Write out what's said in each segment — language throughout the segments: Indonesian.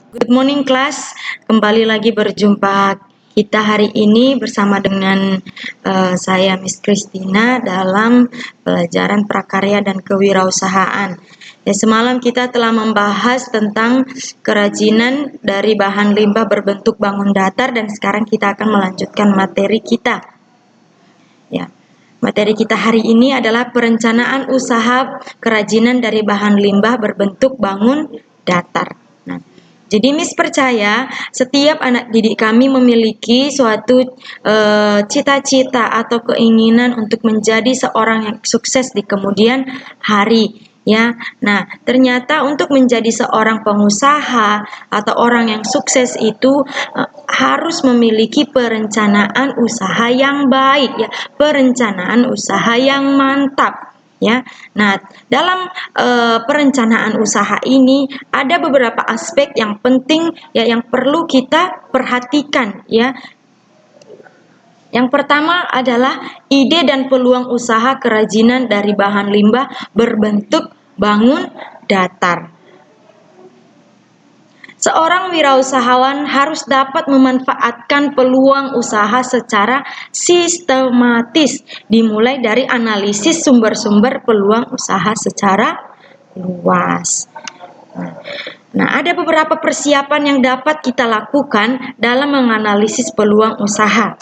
Good morning class, kembali lagi berjumpa kita hari ini bersama dengan saya Miss Christina dalam pelajaran prakarya dan kewirausahaan. Ya, semalam kita telah membahas tentang kerajinan dari bahan limbah berbentuk bangun datar dan sekarang kita akan melanjutkan materi kita. Ya. Materi kita hari ini adalah perencanaan usaha kerajinan dari bahan limbah berbentuk bangun datar. Nah, jadi Miss percaya setiap anak didik kami memiliki suatu cita-cita atau keinginan untuk menjadi seorang yang sukses di kemudian hari. Ya, nah ternyata untuk menjadi seorang pengusaha atau orang yang sukses itu harus memiliki perencanaan usaha yang baik, ya, perencanaan usaha yang mantap. Ya, nah dalam perencanaan usaha ini ada beberapa aspek yang penting ya yang perlu kita perhatikan ya. Yang pertama adalah ide dan peluang usaha kerajinan dari bahan limbah berbentuk bangun datar. Seorang wirausahawan harus dapat memanfaatkan peluang usaha secara sistematis, dimulai dari analisis sumber-sumber peluang usaha secara luas. Nah, ada beberapa persiapan yang dapat kita lakukan dalam menganalisis peluang usaha.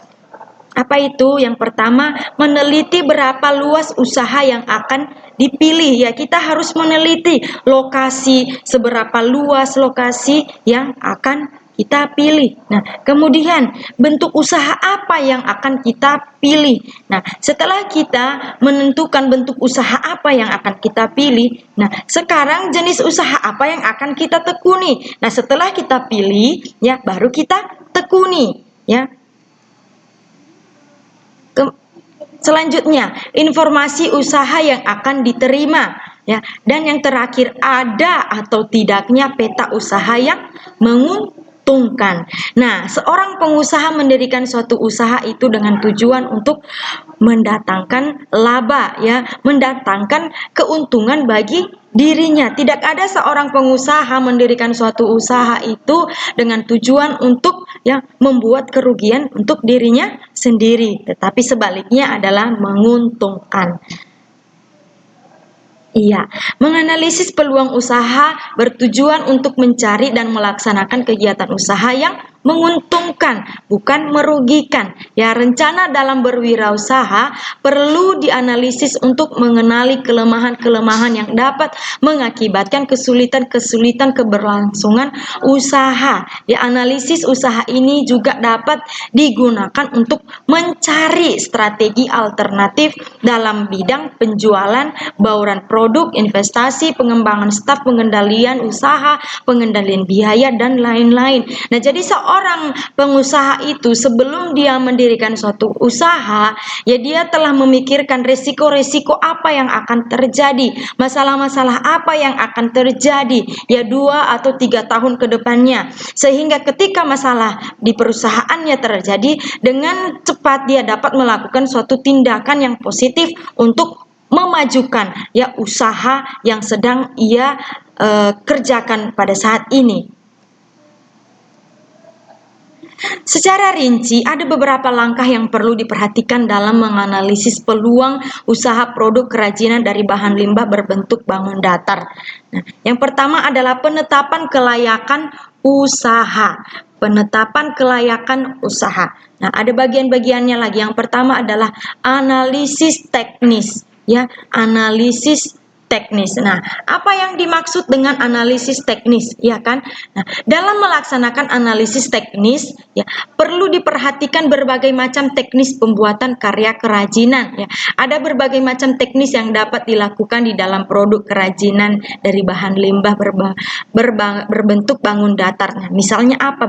Apa itu? Yang pertama, meneliti berapa luas usaha yang akan dipilih. Ya, kita harus meneliti lokasi, seberapa luas lokasi yang akan kita pilih. Nah, kemudian bentuk usaha apa yang akan kita pilih. Nah, setelah kita menentukan bentuk usaha apa yang akan kita pilih, nah, sekarang jenis usaha apa yang akan kita tekuni. Nah, setelah kita pilih, ya, baru kita tekuni, ya. Selanjutnya, informasi usaha yang akan diterima, ya. Dan yang terakhir, ada atau tidaknya peta usaha yang menguntungkan. Nah, seorang pengusaha mendirikan suatu usaha itu dengan tujuan untuk mendatangkan laba, ya, mendatangkan keuntungan bagi dirinya. Tidak ada seorang pengusaha mendirikan suatu usaha itu dengan tujuan untuk ya membuat kerugian untuk dirinya sendiri, tetapi sebaliknya adalah menguntungkan. Iya, menganalisis peluang usaha bertujuan untuk mencari dan melaksanakan kegiatan usaha yang menguntungkan, bukan merugikan. Ya, rencana dalam berwirausaha perlu dianalisis untuk mengenali kelemahan-kelemahan yang dapat mengakibatkan kesulitan-kesulitan keberlangsungan usaha. Ya, analisis usaha ini juga dapat digunakan untuk mencari strategi alternatif dalam bidang penjualan, bauran produk, investasi, pengembangan staf, pengendalian usaha, pengendalian biaya, dan lain-lain. Nah, jadi seorang pengusaha itu sebelum dia mendirikan suatu usaha, ya dia telah memikirkan resiko-resiko apa yang akan terjadi, masalah-masalah apa yang akan terjadi, ya 2 atau 3 tahun ke depannya. Sehingga ketika masalah di perusahaannya terjadi, dengan cepat dia dapat melakukan suatu tindakan yang positif untuk memajukan ya usaha yang sedang ia kerjakan pada saat ini. Secara rinci, ada beberapa langkah yang perlu diperhatikan dalam menganalisis peluang usaha produk kerajinan dari bahan limbah berbentuk bangun datar. Nah, yang pertama adalah penetapan kelayakan usaha. Penetapan kelayakan usaha. Nah, ada bagian-bagiannya lagi. Yang pertama adalah analisis teknis, ya, analisis teknis. Nah, apa yang dimaksud dengan analisis teknis, ya kan? Nah, dalam melaksanakan analisis teknis, ya, perlu diperhatikan berbagai macam teknis pembuatan karya kerajinan, ya. Ada berbagai macam teknis yang dapat dilakukan di dalam produk kerajinan dari bahan limbah berbentuk bangun datar. Nah, misalnya apa?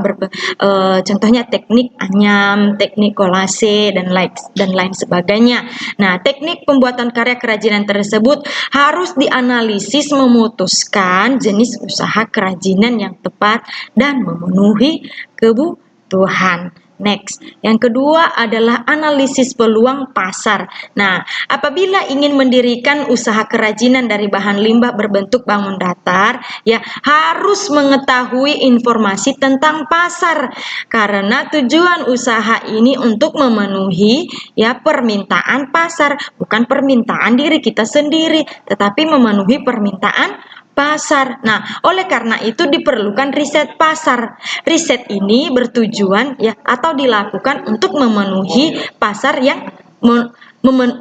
Contohnya teknik anyam, teknik kolase, dan lain sebagainya. Nah, teknik pembuatan karya kerajinan tersebut harus dianalisis memutuskan jenis usaha kerajinan yang tepat dan memenuhi kebutuhan. Next, yang kedua adalah analisis peluang pasar. Nah, apabila ingin mendirikan usaha kerajinan dari bahan limbah berbentuk bangun datar, ya harus mengetahui informasi tentang pasar. Karena tujuan usaha ini untuk memenuhi ya permintaan pasar, bukan permintaan diri kita sendiri, tetapi memenuhi permintaan pasar. Nah, oleh karena itu diperlukan riset pasar. Riset ini bertujuan ya atau dilakukan untuk memenuhi pasar yang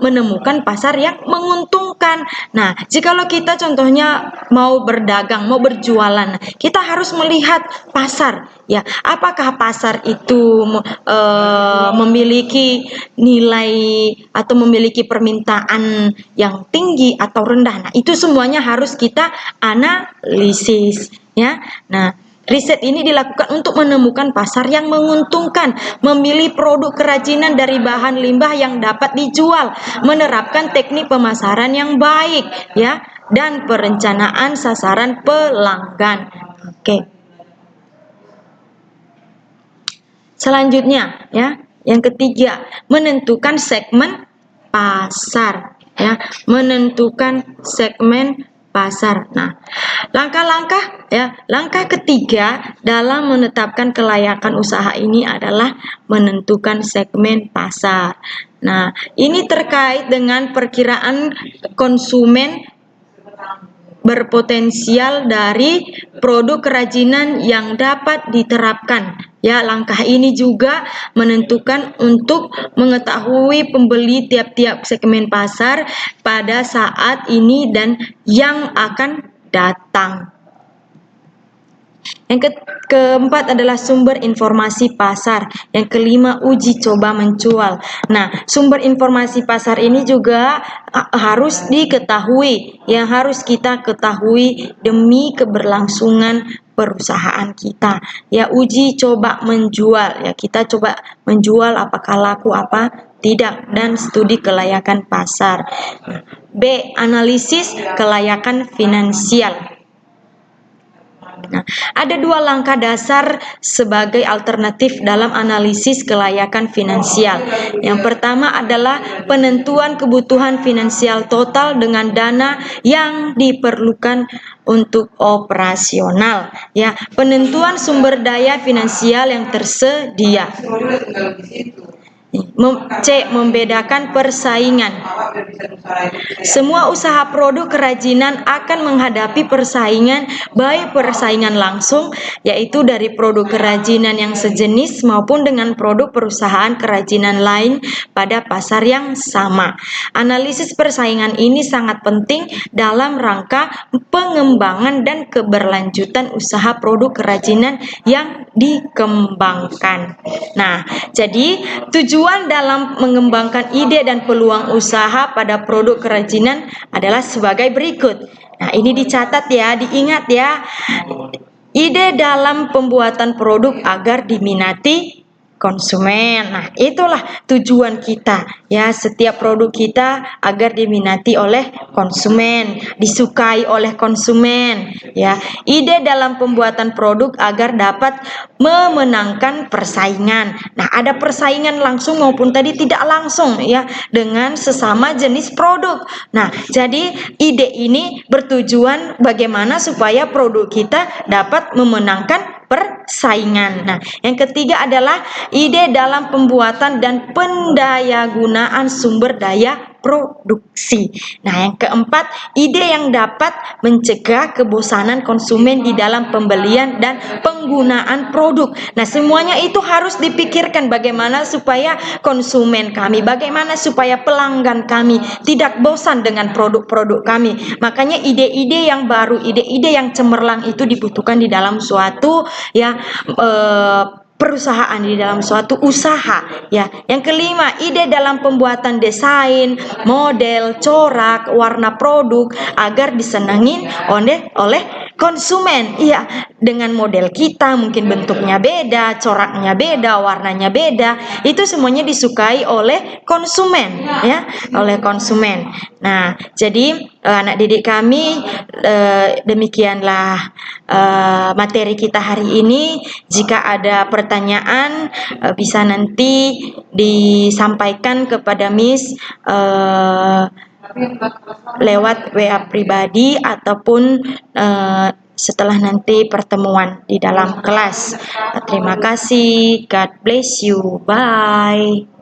menemukan pasar yang menguntungkan. Nah, jikalau kita contohnya mau berdagang, mau berjualan, kita harus melihat pasar. Ya, apakah pasar itu memiliki nilai atau memiliki permintaan yang tinggi atau rendah. Nah, itu semuanya harus kita analisis ya. Nah, riset ini dilakukan untuk menemukan pasar yang menguntungkan, memilih produk kerajinan dari bahan limbah yang dapat dijual, menerapkan teknik pemasaran yang baik ya, dan perencanaan sasaran pelanggan. Oke. Selanjutnya ya, yang ketiga, menentukan segmen pasar ya, menentukan segmen pasar. Nah, langkah ketiga dalam menetapkan kelayakan usaha ini adalah menentukan segmen pasar. Nah, ini terkait dengan perkiraan konsumen berpotensial dari produk kerajinan yang dapat diterapkan. Ya, langkah ini juga menentukan untuk mengetahui pembeli tiap-tiap segmen pasar pada saat ini dan yang akan datang. Yang keempat adalah sumber informasi pasar. Yang kelima, uji coba menjual. Nah, sumber informasi pasar ini juga harus diketahui, yang harus kita ketahui demi keberlangsungan perusahaan kita. Ya, uji coba menjual. Ya, kita coba menjual apakah laku apa tidak, dan studi kelayakan pasar. B. Analisis kelayakan finansial. Nah, ada dua langkah dasar sebagai alternatif dalam analisis kelayakan finansial. Yang pertama adalah penentuan kebutuhan finansial total dengan dana yang diperlukan untuk operasional. Ya, penentuan sumber daya finansial yang tersedia. C. Membedakan persaingan. Semua usaha produk kerajinan akan menghadapi persaingan, baik persaingan langsung, yaitu dari produk kerajinan yang sejenis maupun dengan produk perusahaan kerajinan lain pada pasar yang sama. Analisis persaingan ini sangat penting dalam rangka pengembangan dan keberlanjutan usaha produk kerajinan yang dikembangkan. Nah, jadi tujuan dalam mengembangkan ide dan peluang usaha pada produk kerajinan adalah sebagai berikut. Nah, ini dicatat ya, diingat ya. Ide dalam pembuatan produk agar diminati konsumen. Nah, itulah tujuan kita ya, setiap produk kita agar diminati oleh konsumen, disukai oleh konsumen ya. Ide dalam pembuatan produk agar dapat memenangkan persaingan. Nah, ada persaingan langsung maupun tadi tidak langsung ya dengan sesama jenis produk. Nah, jadi ide ini bertujuan bagaimana supaya produk kita dapat memenangkan persaingan. Nah, yang ketiga adalah ide dalam pembuatan dan pendayagunaan sumber daya produksi. Nah, yang keempat, ide yang dapat mencegah kebosanan konsumen di dalam pembelian dan penggunaan produk. Nah, semuanya itu harus dipikirkan bagaimana supaya konsumen kami, bagaimana supaya pelanggan kami tidak bosan dengan produk-produk kami. Makanya ide-ide yang baru, ide-ide yang cemerlang itu dibutuhkan di dalam suatu ya perusahaan, di dalam suatu usaha ya. Yang kelima, ide dalam pembuatan desain, model, corak, warna produk agar disenangi oleh Konsumen, iya, dengan model kita mungkin bentuknya beda, coraknya beda, warnanya beda, itu semuanya disukai oleh konsumen, ya, oleh konsumen. Nah, jadi anak didik kami, demikianlah materi kita hari ini. Jika ada pertanyaan, bisa nanti disampaikan kepada Miss lewat WA pribadi ataupun setelah nanti pertemuan di dalam kelas. Terima kasih. God bless you. Bye.